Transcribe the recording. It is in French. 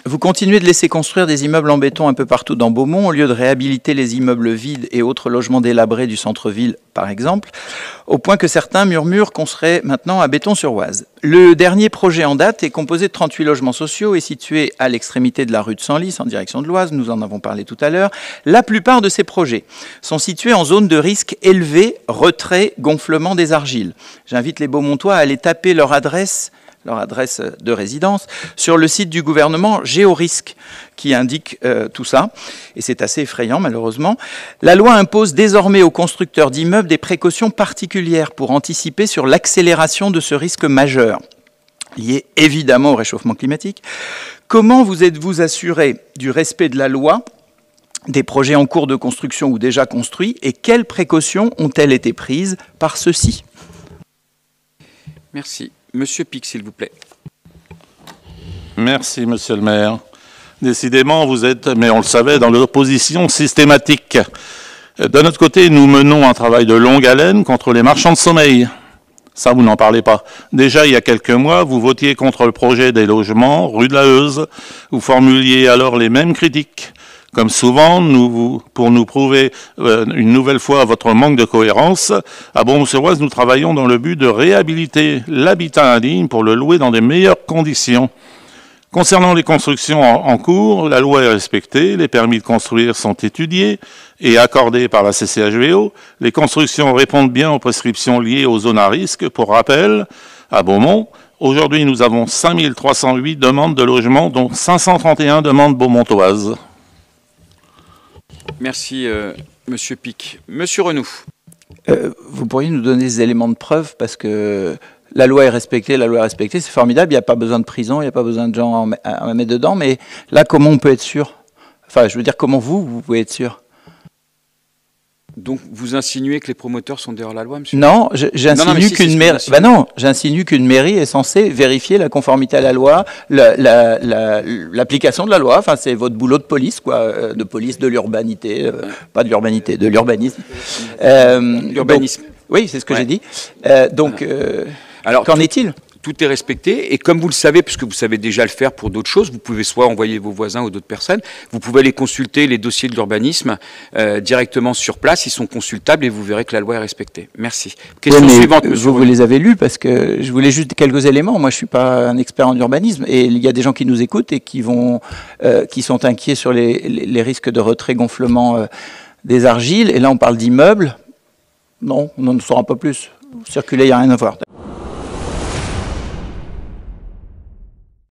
Vous continuez de laisser construire des immeubles en béton un peu partout dans Beaumont, au lieu de réhabiliter les immeubles vides et autres logements délabrés du centre-ville, par exemple, au point que certains murmurent qu'on serait maintenant à Béton-sur-Oise. Le dernier projet en date est composé de 38 logements sociaux et situé à l'extrémité de la rue de Senlis, en direction de l'Oise, nous en avons parlé tout à l'heure. La plupart de ces projets sont situés en zone de risque élevé, retrait, gonflement des argiles. J'invite les Beaumontois à aller taper leur adresse de résidence, sur le site du gouvernement Géorisque, qui indique tout ça, et c'est assez effrayant malheureusement. La loi impose désormais aux constructeurs d'immeubles des précautions particulières pour anticiper sur l'accélération de ce risque majeur, lié évidemment au réchauffement climatique. Comment vous êtes-vous assuré du respect de la loi des projets en cours de construction ou déjà construits, et quelles précautions ont-elles été prises par ceux-ci? Merci. Monsieur Pic, s'il vous plaît. Merci, monsieur le maire. Décidément, vous êtes, mais on le savait, dans l'opposition systématique. De notre côté, nous menons un travail de longue haleine contre les marchands de sommeil. Ça, vous n'en parlez pas. Déjà, il y a quelques mois, vous votiez contre le projet des logements rue de la Heuse. Vous formuliez alors les mêmes critiques. Comme souvent, pour nous prouver une nouvelle fois votre manque de cohérence, à Beaumont-sur-Oise, nous travaillons dans le but de réhabiliter l'habitat indigne pour le louer dans de meilleures conditions. Concernant les constructions en cours, la loi est respectée, les permis de construire sont étudiés et accordés par la CCHVO. Les constructions répondent bien aux prescriptions liées aux zones à risque. Pour rappel, à Beaumont, aujourd'hui, nous avons 5308 demandes de logement, dont 531 demandes beaumontoises. Merci, monsieur Pic. Monsieur Renoux. Vous pourriez nous donner des éléments de preuve, parce que la loi est respectée, c'est formidable, il n'y a pas besoin de prison, il n'y a pas besoin de gens à mettre dedans, mais là, comment on peut être sûr? Enfin, je veux dire, comment vous pouvez être sûr? Donc, vous insinuez que les promoteurs sont derrière la loi, monsieur? Non, j'insinue qu'une mairie est censée vérifier la conformité à la loi, l'application de la loi. Enfin, c'est votre boulot de police, quoi, de police de l'urbanité, pas de l'urbanité, de l'urbanisme. L'urbanisme. Oui, c'est ce que j'ai dit. Alors, qu'en est-il? Tout est respecté, et comme vous le savez, puisque vous savez déjà le faire pour d'autres choses, vous pouvez soit envoyer vos voisins ou d'autres personnes, vous pouvez aller consulter les dossiers de l'urbanisme directement sur place, ils sont consultables et vous verrez que la loi est respectée. Merci. Question suivante, monsieur. Vous les avez lus, parce que je voulais juste quelques éléments. Moi, je ne suis pas un expert en urbanisme, et il y a des gens qui nous écoutent et qui sont inquiets sur les risques de retrait-gonflement des argiles, et là on parle d'immeubles. Non, on ne saura pas plus. Circuler, il n'y a rien à voir.